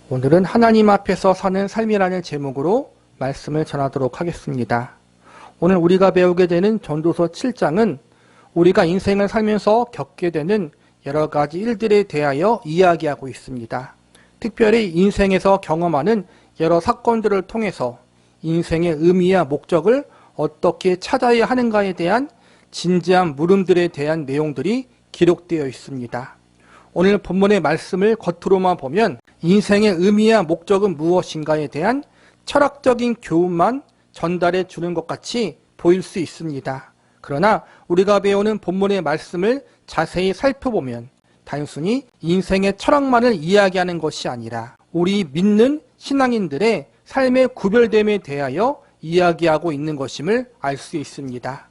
오늘은 하나님 앞에서 사는 삶이라는 제목으로 말씀을 전하도록 하겠습니다. 오늘 우리가 배우게 되는 전도서 7장은 우리가 인생을 살면서 겪게 되는 여러 가지 일들에 대하여 이야기하고 있습니다. 특별히 인생에서 경험하는 여러 사건들을 통해서 인생의 의미와 목적을 어떻게 찾아야 하는가에 대한 진지한 물음들에 대한 내용들이 기록되어 있습니다. 오늘 본문의 말씀을 겉으로만 보면 인생의 의미와 목적은 무엇인가에 대한 철학적인 교훈만 전달해 주는 것 같이 보일 수 있습니다. 그러나 우리가 배우는 본문의 말씀을 자세히 살펴보면 단순히 인생의 철학만을 이야기하는 것이 아니라 우리 믿는 신앙인들의 삶의 구별됨에 대하여 이야기하고 있는 것임을 알 수 있습니다.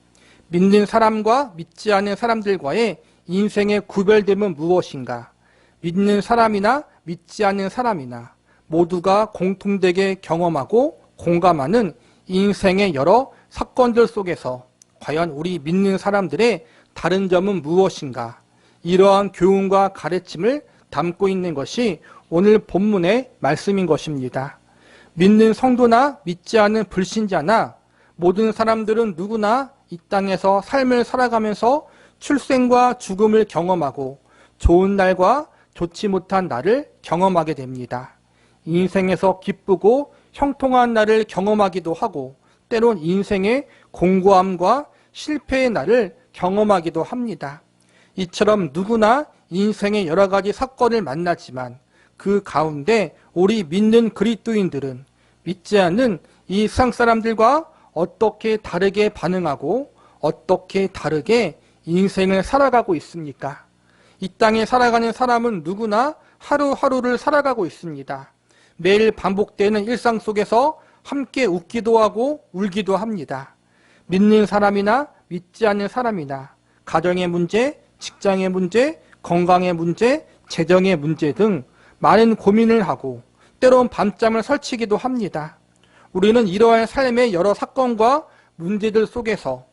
믿는 사람과 믿지 않는 사람들과의 인생의 구별됨은 무엇인가? 믿는 사람이나 믿지 않는 사람이나 모두가 공통되게 경험하고 공감하는 인생의 여러 사건들 속에서 과연 우리 믿는 사람들의 다른 점은 무엇인가? 이러한 교훈과 가르침을 담고 있는 것이 오늘 본문의 말씀인 것입니다. 믿는 성도나 믿지 않는 불신자나 모든 사람들은 누구나 이 땅에서 삶을 살아가면서 출생과 죽음을 경험하고 좋은 날과 좋지 못한 날을 경험하게 됩니다. 인생에서 기쁘고 형통한 날을 경험하기도 하고 때론 인생의 공고함과 실패의 날을 경험하기도 합니다. 이처럼 누구나 인생의 여러 가지 사건을 만나지만 그 가운데 우리 믿는 그리스도인들은 믿지 않는 이 세상 사람들과 어떻게 다르게 반응하고 어떻게 다르게 인생을 살아가고 있습니까? 이 땅에 살아가는 사람은 누구나 하루하루를 살아가고 있습니다. 매일 반복되는 일상 속에서 함께 웃기도 하고 울기도 합니다. 믿는 사람이나 믿지 않는 사람이나 가정의 문제, 직장의 문제, 건강의 문제, 재정의 문제 등 많은 고민을 하고 때론 밤잠을 설치기도 합니다. 우리는 이러한 삶의 여러 사건과 문제들 속에서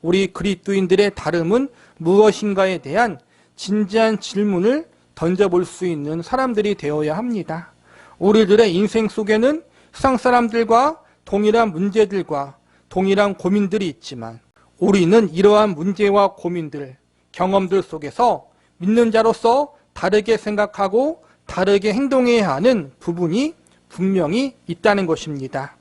우리 그리스도인들의 다름은 무엇인가에 대한 진지한 질문을 던져볼 수 있는 사람들이 되어야 합니다. 우리들의 인생 속에는 세상 사람들과 동일한 문제들과 동일한 고민들이 있지만 우리는 이러한 문제와 고민들, 경험들 속에서 믿는 자로서 다르게 생각하고 다르게 행동해야 하는 부분이 분명히 있다는 것입니다.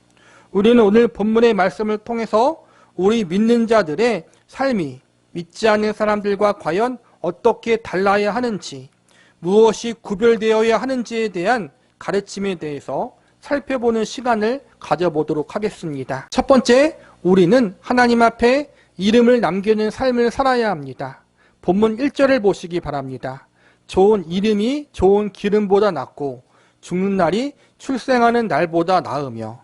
우리는 오늘 본문의 말씀을 통해서 우리 믿는 자들의 삶이 믿지 않는 사람들과 과연 어떻게 달라야 하는지, 무엇이 구별되어야 하는지에 대한 가르침에 대해서 살펴보는 시간을 가져보도록 하겠습니다. 첫 번째, 우리는 하나님 앞에 이름을 남기는 삶을 살아야 합니다. 본문 1절을 보시기 바랍니다. 좋은 이름이 좋은 기름보다 낫고 죽는 날이 출생하는 날보다 나으며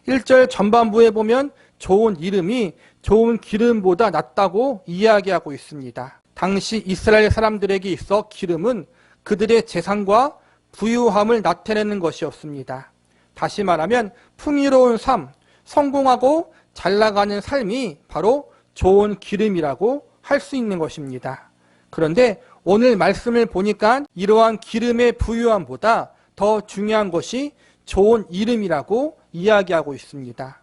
1절 전반부에 보면 좋은 이름이 좋은 기름보다 낫다고 이야기하고 있습니다. 당시 이스라엘 사람들에게 있어 기름은 그들의 재산과 부유함을 나타내는 것이었습니다. 다시 말하면 풍요로운 삶, 성공하고 잘 나가는 삶이 바로 좋은 기름이라고 할 수 있는 것입니다. 그런데 오늘 말씀을 보니까 이러한 기름의 부유함보다 더 중요한 것이 좋은 이름이라고 이야기하고 있습니다.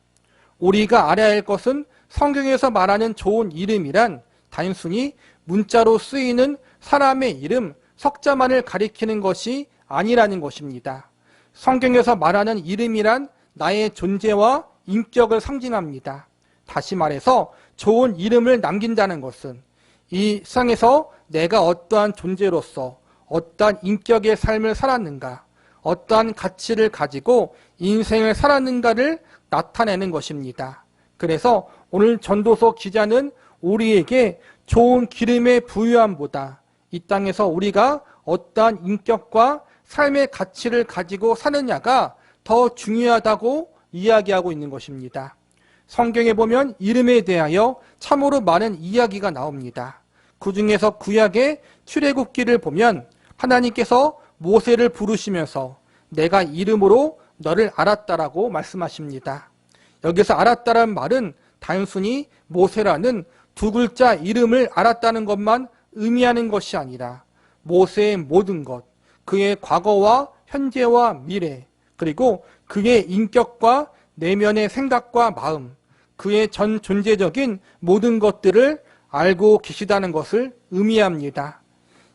우리가 알아야 할 것은 성경에서 말하는 좋은 이름이란 단순히 문자로 쓰이는 사람의 이름, 석자만을 가리키는 것이 아니라는 것입니다. 성경에서 말하는 이름이란 나의 존재와 인격을 상징합니다. 다시 말해서 좋은 이름을 남긴다는 것은 이 세상에서 내가 어떠한 존재로서 어떠한 인격의 삶을 살았는가, 어떠한 가치를 가지고 인생을 살았는가를 나타내는 것입니다. 그래서 오늘 전도서 기자는 우리에게 좋은 기름의 부유함보다 이 땅에서 우리가 어떠한 인격과 삶의 가치를 가지고 사느냐가 더 중요하다고 이야기하고 있는 것입니다. 성경에 보면 이름에 대하여 참으로 많은 이야기가 나옵니다. 그 중에서 구약의 출애굽기를 보면 하나님께서 모세를 부르시면서 내가 이름으로 너를 알았다라고 말씀하십니다. 여기서 알았다라는 말은 단순히 모세라는 두 글자 이름을 알았다는 것만 의미하는 것이 아니라 모세의 모든 것, 그의 과거와 현재와 미래, 그리고 그의 인격과 내면의 생각과 마음, 그의 전 존재적인 모든 것들을 알고 계시다는 것을 의미합니다.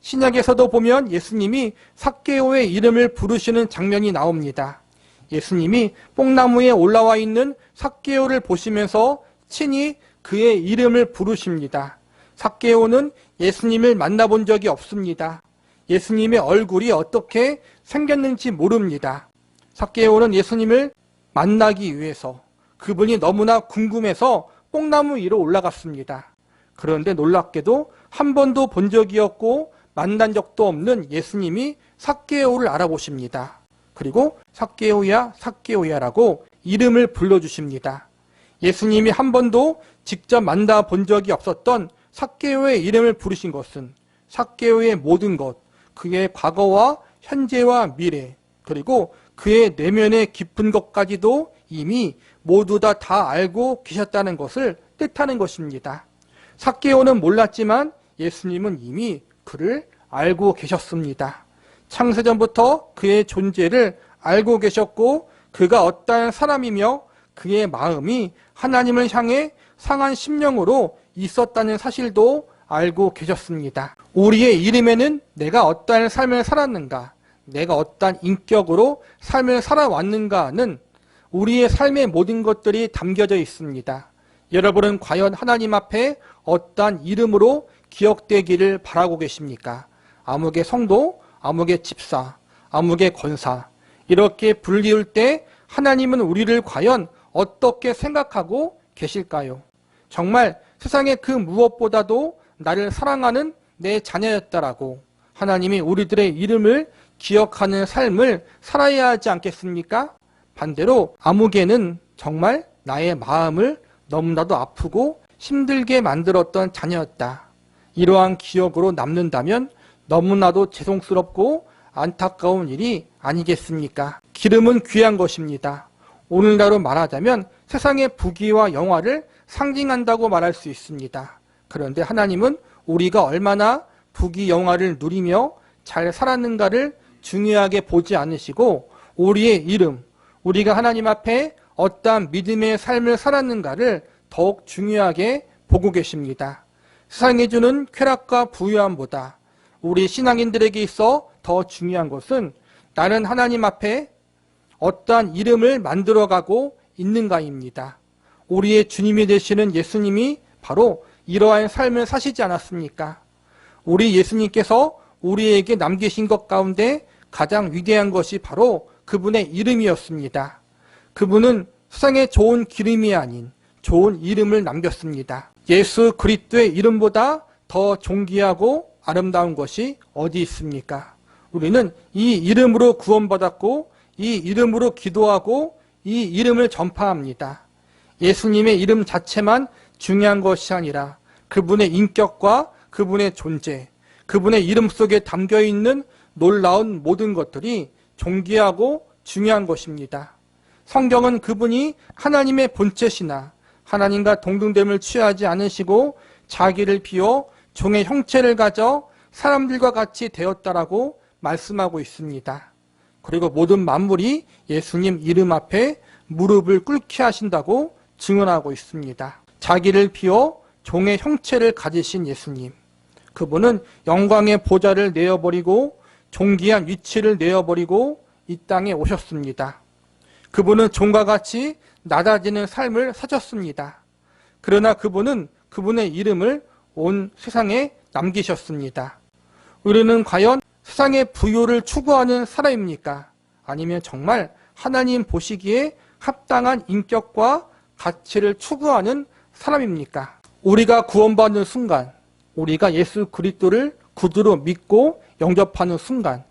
신약에서도 보면 예수님이 삭개오의 이름을 부르시는 장면이 나옵니다. 예수님이 뽕나무에 올라와 있는 삭개오를 보시면서 친히 그의 이름을 부르십니다. 삭개오는 예수님을 만나본 적이 없습니다. 예수님의 얼굴이 어떻게 생겼는지 모릅니다. 삭개오는 예수님을 만나기 위해서 그분이 너무나 궁금해서 뽕나무 위로 올라갔습니다. 그런데 놀랍게도 한 번도 본 적이 없고 만난 적도 없는 예수님이 삭개오를 알아보십니다. 그리고 삭개오야, 삭개오야라고 이름을 불러주십니다. 예수님이 한 번도 직접 만나본 적이 없었던 삭개오의 이름을 부르신 것은 삭개오의 모든 것, 그의 과거와 현재와 미래, 그리고 그의 내면의 깊은 것까지도 이미 모두 다 알고 계셨다는 것을 뜻하는 것입니다. 삭개오는 몰랐지만 예수님은 이미 그를 알고 계셨습니다. 창세전부터 그의 존재를 알고 계셨고 그가 어떠한 사람이며 그의 마음이 하나님을 향해 상한 심령으로 있었다는 사실도 알고 계셨습니다. 우리의 이름에는 내가 어떠한 삶을 살았는가, 내가 어떠한 인격으로 삶을 살아왔는가는 우리의 삶의 모든 것들이 담겨져 있습니다. 여러분은 과연 하나님 앞에 어떠한 이름으로 기억되기를 바라고 계십니까? 아무개 성도, 아무개 집사, 아무개 권사, 이렇게 불리울 때 하나님은 우리를 과연 어떻게 생각하고 계실까요? 정말 세상의 그 무엇보다도 나를 사랑하는 내 자녀였다라고 하나님이 우리들의 이름을 기억하는 삶을 살아야 하지 않겠습니까? 반대로 아무개는 정말 나의 마음을 너무나도 아프고 힘들게 만들었던 자녀였다. 이러한 기억으로 남는다면 너무나도 죄송스럽고 안타까운 일이 아니겠습니까? 기름은 귀한 것입니다. 오늘날로 말하자면 세상의 부귀와 영화를 상징한다고 말할 수 있습니다. 그런데 하나님은 우리가 얼마나 부귀 영화를 누리며 잘 살았는가를 중요하게 보지 않으시고 우리의 이름, 우리가 하나님 앞에 어떠한 믿음의 삶을 살았는가를 더욱 중요하게 보고 계십니다. 세상이 주는 쾌락과 부유함보다 우리 신앙인들에게 있어 더 중요한 것은 나는 하나님 앞에 어떠한 이름을 만들어가고 있는가입니다. 우리의 주님이 되시는 예수님이 바로 이러한 삶을 사시지 않았습니까? 우리 예수님께서 우리에게 남기신 것 가운데 가장 위대한 것이 바로 그분의 이름이었습니다. 그분은 세상에 좋은 기름이 아닌 좋은 이름을 남겼습니다. 예수 그리스도의 이름보다 더 존귀하고 아름다운 것이 어디 있습니까? 우리는 이 이름으로 구원받았고 이 이름으로 기도하고 이 이름을 전파합니다. 예수님의 이름 자체만 중요한 것이 아니라 그분의 인격과 그분의 존재, 그분의 이름 속에 담겨있는 놀라운 모든 것들이 존귀하고 중요한 것입니다. 성경은 그분이 하나님의 본체시나 하나님과 동등됨을 취하지 않으시고 자기를 비워 종의 형체를 가져 사람들과 같이 되었다라고 말씀하고 있습니다. 그리고 모든 만물이 예수님 이름 앞에 무릎을 꿇게 하신다고 증언하고 있습니다. 자기를 비워 종의 형체를 가지신 예수님. 그분은 영광의 보좌를 내어버리고 존귀한 위치를 내어버리고 이 땅에 오셨습니다. 그분은 종과 같이 낮아지는 삶을 사셨습니다. 그러나 그분은 그분의 이름을 온 세상에 남기셨습니다. 우리는 과연 세상의 부요를 추구하는 사람입니까? 아니면 정말 하나님 보시기에 합당한 인격과 가치를 추구하는 사람입니까? 우리가 구원받는 순간, 우리가 예수 그리스도를 구주로 믿고 영접하는 순간,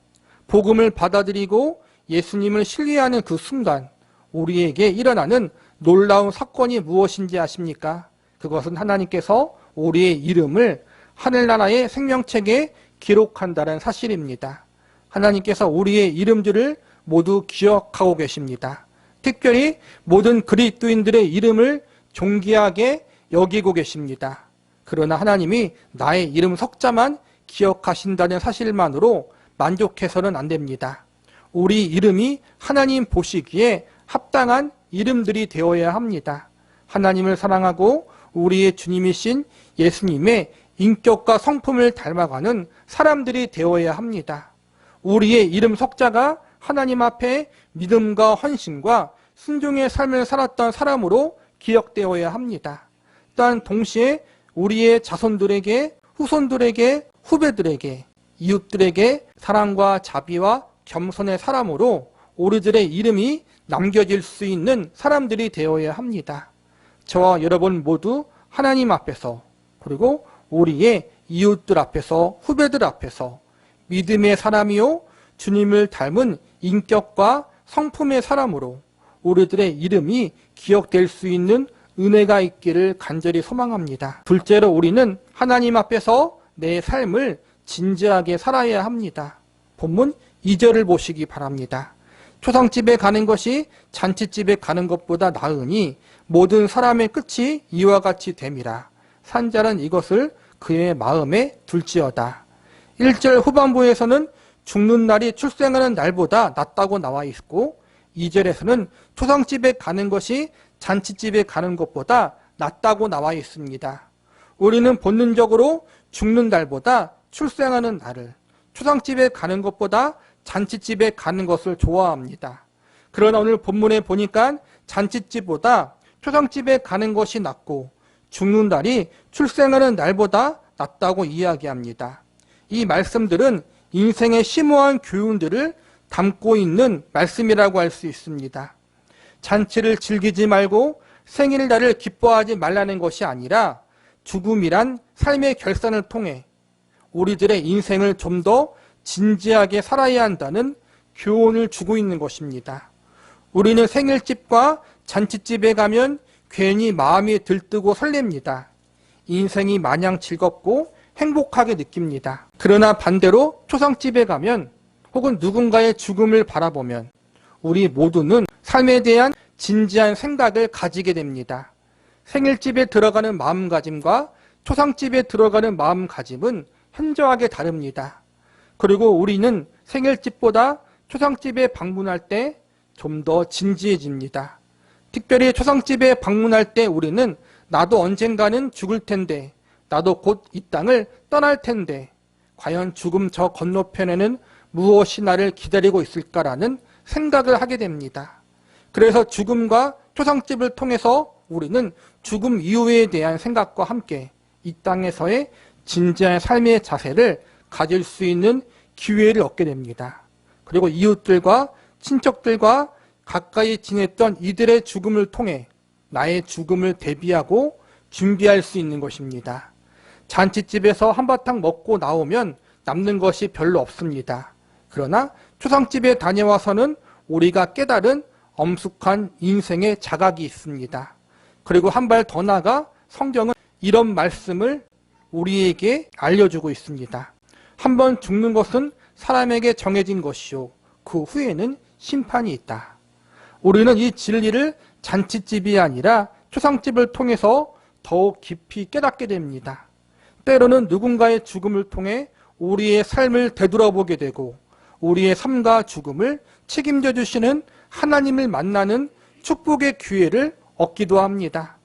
복음을 받아들이고 예수님을 신뢰하는 그 순간 우리에게 일어나는 놀라운 사건이 무엇인지 아십니까? 그것은 하나님께서 우리의 이름을 하늘나라의 생명책에 기록한다는 사실입니다. 하나님께서 우리의 이름들을 모두 기억하고 계십니다. 특별히 모든 그리스도인들의 이름을 존귀하게 여기고 계십니다. 그러나 하나님이 나의 이름 석자만 기억하신다는 사실만으로 만족해서는 안 됩니다. 우리 이름이 하나님 보시기에 합당한 이름들이 되어야 합니다. 하나님을 사랑하고 우리의 주님이신 예수님의 인격과 성품을 닮아가는 사람들이 되어야 합니다. 우리의 이름 석자가 하나님 앞에 믿음과 헌신과 순종의 삶을 살았던 사람으로 기억되어야 합니다. 또한 동시에 우리의 자손들에게, 후손들에게, 후배들에게, 이웃들에게 사랑과 자비와 겸손의 사람으로 우리들의 이름이 남겨질 수 있는 사람들이 되어야 합니다. 저와 여러분 모두 하나님 앞에서, 그리고 우리의 이웃들 앞에서, 후배들 앞에서 믿음의 사람이요 주님을 닮은 인격과 성품의 사람으로 우리들의 이름이 기억될 수 있는 은혜가 있기를 간절히 소망합니다. 둘째로 우리는 하나님 앞에서 내 삶을 진지하게 살아야 합니다. 본문 2절을 보시기 바랍니다. 초상집에 가는 것이 잔치집에 가는 것보다 나으니 모든 사람의 끝이 이와 같이 됨이라. 산자는 이것을 그의 마음에 둘지어다. 1절 후반부에서는 죽는 날이 출생하는 날보다 낫다고 나와 있고 2절에서는 초상집에 가는 것이 잔치집에 가는 것보다 낫다고 나와 있습니다. 우리는 본능적으로 죽는 날보다 출생하는 날을, 초상집에 가는 것보다 잔치집에 가는 것을 좋아합니다. 그러나 오늘 본문에 보니까 잔치집보다 초상집에 가는 것이 낫고 죽는 날이 출생하는 날보다 낫다고 이야기합니다. 이 말씀들은 인생의 심오한 교훈들을 담고 있는 말씀이라고 할 수 있습니다. 잔치를 즐기지 말고 생일날을 기뻐하지 말라는 것이 아니라 죽음이란 삶의 결산을 통해 우리들의 인생을 좀 더 진지하게 살아야 한다는 교훈을 주고 있는 것입니다. 우리는 생일집과 잔치집에 가면 괜히 마음이 들뜨고 설렙니다. 인생이 마냥 즐겁고 행복하게 느낍니다. 그러나 반대로 초상집에 가면 혹은 누군가의 죽음을 바라보면 우리 모두는 삶에 대한 진지한 생각을 가지게 됩니다. 생일집에 들어가는 마음가짐과 초상집에 들어가는 마음가짐은 현저하게 다릅니다. 그리고 우리는 생일집보다 초상집에 방문할 때 좀 더 진지해집니다. 특별히 초상집에 방문할 때 우리는 나도 언젠가는 죽을 텐데, 나도 곧 이 땅을 떠날 텐데, 과연 죽음 저 건너편에는 무엇이 나를 기다리고 있을까라는 생각을 하게 됩니다. 그래서 죽음과 초상집을 통해서 우리는 죽음 이후에 대한 생각과 함께 이 땅에서의 진지한 삶의 자세를 가질 수 있는 기회를 얻게 됩니다. 그리고 이웃들과 친척들과 가까이 지냈던 이들의 죽음을 통해 나의 죽음을 대비하고 준비할 수 있는 것입니다. 잔치집에서 한바탕 먹고 나오면 남는 것이 별로 없습니다. 그러나 초상집에 다녀와서는 우리가 깨달은 엄숙한 인생의 자각이 있습니다. 그리고 한 발 더 나아가 성경은 이런 말씀을 우리에게 알려주고 있습니다. 한번 죽는 것은 사람에게 정해진 것이요 그 후에는 심판이 있다. 우리는 이 진리를 잔치집이 아니라 초상집을 통해서 더욱 깊이 깨닫게 됩니다. 때로는 누군가의 죽음을 통해 우리의 삶을 되돌아보게 되고 우리의 삶과 죽음을 책임져 주시는 하나님을 만나는 축복의 기회를 얻기도 합니다.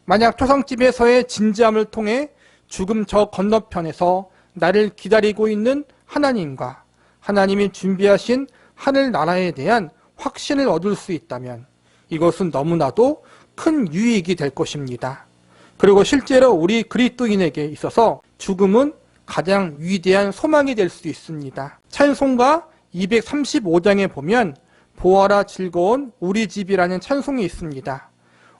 만약 초상집에서의 진지함을 통해 죽음 저 건너편에서 나를 기다리고 있는 하나님과 하나님이 준비하신 하늘나라에 대한 확신을 얻을 수 있다면 이것은 너무나도 큰 유익이 될 것입니다. 그리고 실제로 우리 그리스도인에게 있어서 죽음은 가장 위대한 소망이 될 수 있습니다. 찬송가 235장에 보면 보아라 즐거운 우리 집이라는 찬송이 있습니다.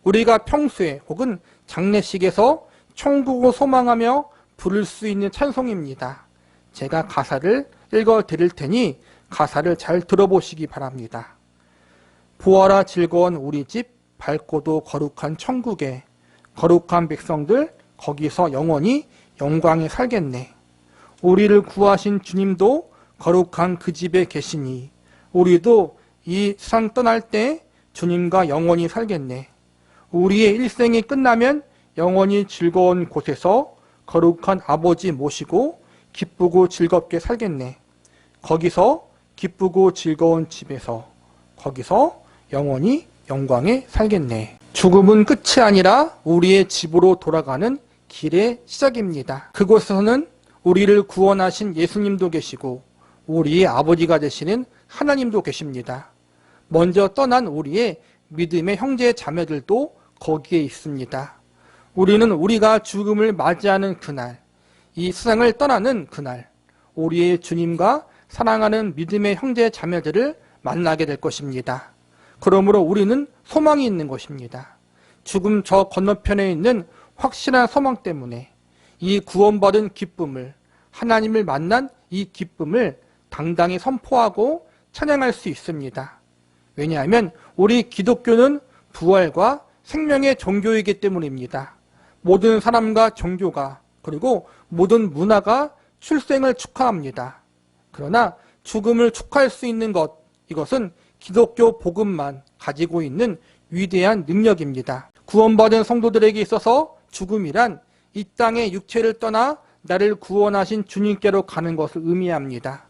우리가 평소에 혹은 장례식에서 천국을 소망하며 부를 수 있는 찬송입니다. 제가 가사를 읽어 드릴 테니 가사를 잘 들어보시기 바랍니다. 보아라 즐거운 우리 집 밝고도 거룩한 천국에 거룩한 백성들 거기서 영원히 영광에 살겠네. 우리를 구하신 주님도 거룩한 그 집에 계시니 우리도 이 세상 떠날 때 주님과 영원히 살겠네. 우리의 일생이 끝나면 영원히 즐거운 곳에서 거룩한 아버지 모시고 기쁘고 즐겁게 살겠네. 거기서 기쁘고 즐거운 집에서 거기서 영원히 영광에 살겠네. 죽음은 끝이 아니라 우리의 집으로 돌아가는 길의 시작입니다. 그곳에서는 우리를 구원하신 예수님도 계시고 우리의 아버지가 되시는 하나님도 계십니다. 먼저 떠난 우리의 믿음의 형제 자매들도 거기에 있습니다. 우리는 우리가 죽음을 맞이하는 그날, 이 세상을 떠나는 그날, 우리의 주님과 사랑하는 믿음의 형제 자매들을 만나게 될 것입니다. 그러므로 우리는 소망이 있는 것입니다. 죽음 저 건너편에 있는 확실한 소망 때문에 이 구원받은 기쁨을, 하나님을 만난 이 기쁨을 당당히 선포하고 찬양할 수 있습니다. 왜냐하면 우리 기독교는 부활과 생명의 종교이기 때문입니다. 모든 사람과 종교가 그리고 모든 문화가 출생을 축하합니다. 그러나 죽음을 축하할 수 있는 것, 이것은 기독교 복음만 가지고 있는 위대한 능력입니다. 구원받은 성도들에게 있어서 죽음이란 이 땅의 육체를 떠나 나를 구원하신 주님께로 가는 것을 의미합니다.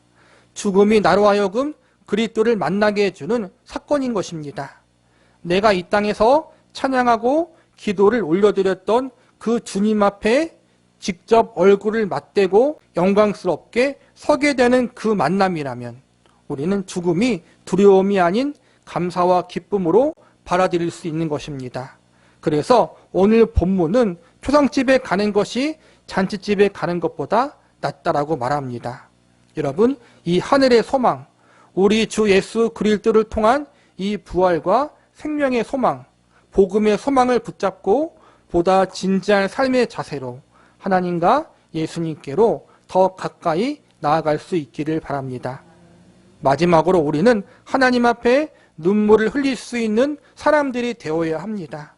죽음이 나로 하여금 그리스도를 만나게 해주는 사건인 것입니다. 내가 이 땅에서 찬양하고 기도를 올려드렸던 그 주님 앞에 직접 얼굴을 맞대고 영광스럽게 서게 되는 그 만남이라면 우리는 죽음이 두려움이 아닌 감사와 기쁨으로 받아들일 수 있는 것입니다. 그래서 오늘 본문은 초상집에 가는 것이 잔치집에 가는 것보다 낫다라고 말합니다. 여러분, 이 하늘의 소망, 우리 주 예수 그리스도를 통한 이 부활과 생명의 소망, 복음의 소망을 붙잡고 보다 진지한 삶의 자세로 하나님과 예수님께로 더 가까이 나아갈 수 있기를 바랍니다. 마지막으로 우리는 하나님 앞에 눈물을 흘릴 수 있는 사람들이 되어야 합니다.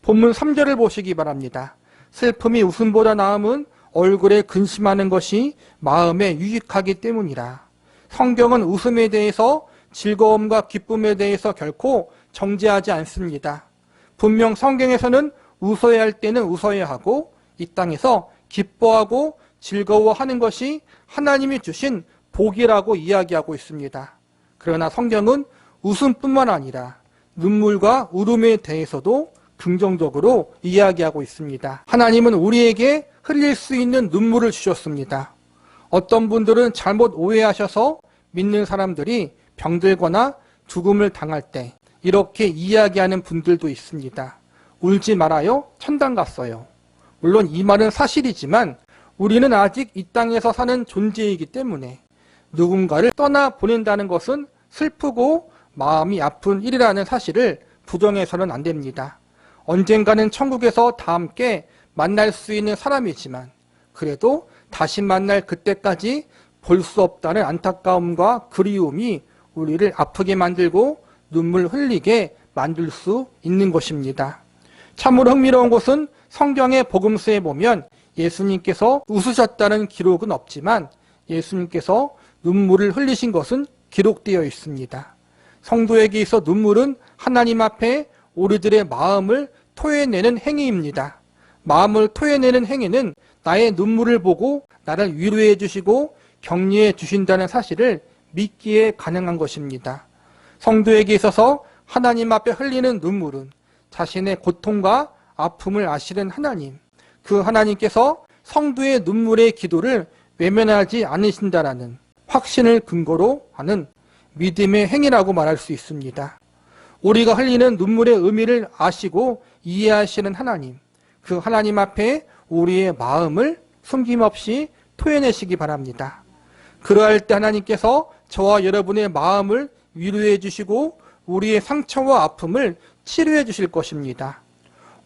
본문 3절을 보시기 바랍니다. 슬픔이 웃음보다 나음은 얼굴에 근심하는 것이 마음에 유익하기 때문이라. 성경은 웃음에 대해서 즐거움과 기쁨에 대해서 결코 정죄하지 않습니다. 분명 성경에서는 웃어야 할 때는 웃어야 하고 이 땅에서 기뻐하고 즐거워하는 것이 하나님이 주신 복이라고 이야기하고 있습니다. 그러나 성경은 웃음뿐만 아니라 눈물과 울음에 대해서도 긍정적으로 이야기하고 있습니다. 하나님은 우리에게 흘릴 수 있는 눈물을 주셨습니다. 어떤 분들은 잘못 오해하셔서 믿는 사람들이 병들거나 죽음을 당할 때 이렇게 이야기하는 분들도 있습니다. 울지 말아요. 천당 갔어요. 물론 이 말은 사실이지만 우리는 아직 이 땅에서 사는 존재이기 때문에 누군가를 떠나 보낸다는 것은 슬프고 마음이 아픈 일이라는 사실을 부정해서는 안 됩니다. 언젠가는 천국에서 다 함께 만날 수 있는 사람이지만 그래도 다시 만날 그때까지 볼 수 없다는 안타까움과 그리움이 우리를 아프게 만들고 눈물 흘리게 만들 수 있는 것입니다. 참으로 흥미로운 것은 성경의 복음서에 보면 예수님께서 웃으셨다는 기록은 없지만 예수님께서 눈물을 흘리신 것은 기록되어 있습니다. 성도에게 있어 눈물은 하나님 앞에 우리들의 마음을 토해내는 행위입니다. 마음을 토해내는 행위는 나의 눈물을 보고 나를 위로해 주시고 격려해 주신다는 사실을 믿기에 가능한 것입니다. 성도에게 있어서 하나님 앞에 흘리는 눈물은 자신의 고통과 아픔을 아시는 하나님, 그 하나님께서 성도의 눈물의 기도를 외면하지 않으신다라는 확신을 근거로 하는 믿음의 행위라고 말할 수 있습니다. 우리가 흘리는 눈물의 의미를 아시고 이해하시는 하나님, 그 하나님 앞에 우리의 마음을 숨김없이 토해내시기 바랍니다. 그러할 때 하나님께서 저와 여러분의 마음을 위로해 주시고 우리의 상처와 아픔을 치료해 주실 것입니다.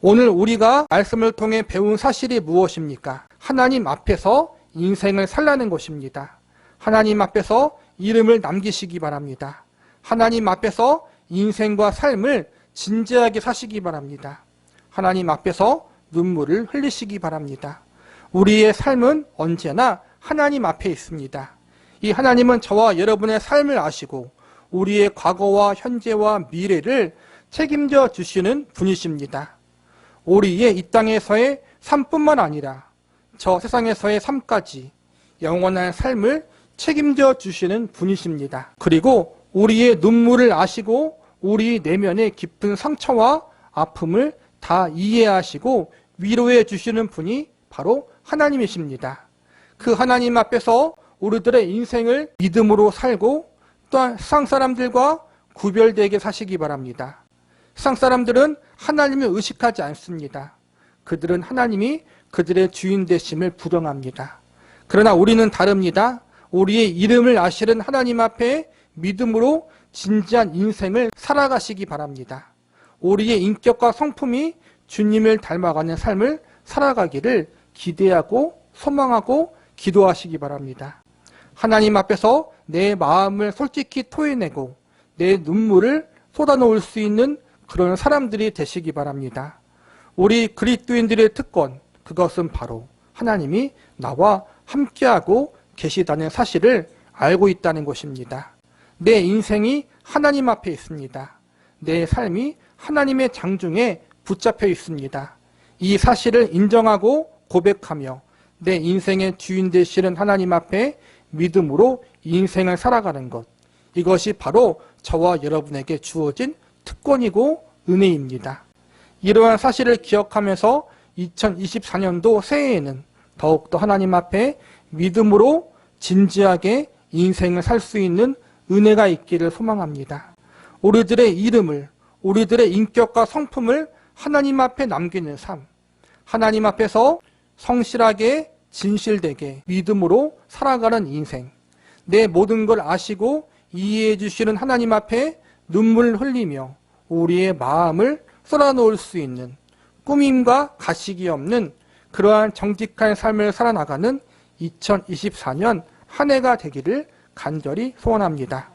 오늘 우리가 말씀을 통해 배운 사실이 무엇입니까? 하나님 앞에서 인생을 살라는 것입니다. 하나님 앞에서 이름을 남기시기 바랍니다. 하나님 앞에서 인생과 삶을 진지하게 사시기 바랍니다. 하나님 앞에서 눈물을 흘리시기 바랍니다. 우리의 삶은 언제나 하나님 앞에 있습니다. 이 하나님은 저와 여러분의 삶을 아시고 우리의 과거와 현재와 미래를 책임져 주시는 분이십니다. 우리의 이 땅에서의 삶뿐만 아니라 저 세상에서의 삶까지 영원한 삶을 책임져 주시는 분이십니다. 그리고 우리의 눈물을 아시고 우리 내면의 깊은 상처와 아픔을 다 이해하시고 위로해 주시는 분이 바로 하나님이십니다. 그 하나님 앞에서 우리들의 인생을 믿음으로 살고 또한 세상 사람들과 구별되게 사시기 바랍니다. 세상 사람들은 하나님을 의식하지 않습니다. 그들은 하나님이 그들의 주인 되심을 부정합니다. 그러나 우리는 다릅니다. 우리의 이름을 아시는 하나님 앞에 믿음으로 진지한 인생을 살아가시기 바랍니다. 우리의 인격과 성품이 주님을 닮아가는 삶을 살아가기를 기대하고 소망하고 기도하시기 바랍니다. 하나님 앞에서 내 마음을 솔직히 토해내고 내 눈물을 쏟아놓을 수 있는 그런 사람들이 되시기 바랍니다. 우리 그리스도인들의 특권, 그것은 바로 하나님이 나와 함께하고 계시다는 사실을 알고 있다는 것입니다. 내 인생이 하나님 앞에 있습니다. 내 삶이 하나님의 장중에 붙잡혀 있습니다. 이 사실을 인정하고 고백하며 내 인생의 주인 되시는 하나님 앞에 믿음으로 인생을 살아가는 것, 이것이 바로 저와 여러분에게 주어진 특권이고 은혜입니다. 이러한 사실을 기억하면서 2024년도 새해에는 더욱더 하나님 앞에 믿음으로 진지하게 인생을 살 수 있는 은혜가 있기를 소망합니다. 우리들의 이름을, 우리들의 인격과 성품을 하나님 앞에 남기는 삶, 하나님 앞에서 성실하게 진실되게 믿음으로 살아가는 인생, 내 모든 걸 아시고 이해해 주시는 하나님 앞에 눈물 흘리며 우리의 마음을 쏟아놓을 수 있는 꾸밈과 가식이 없는 그러한 정직한 삶을 살아나가는 2024년 한 해가 되기를 간절히 소원합니다.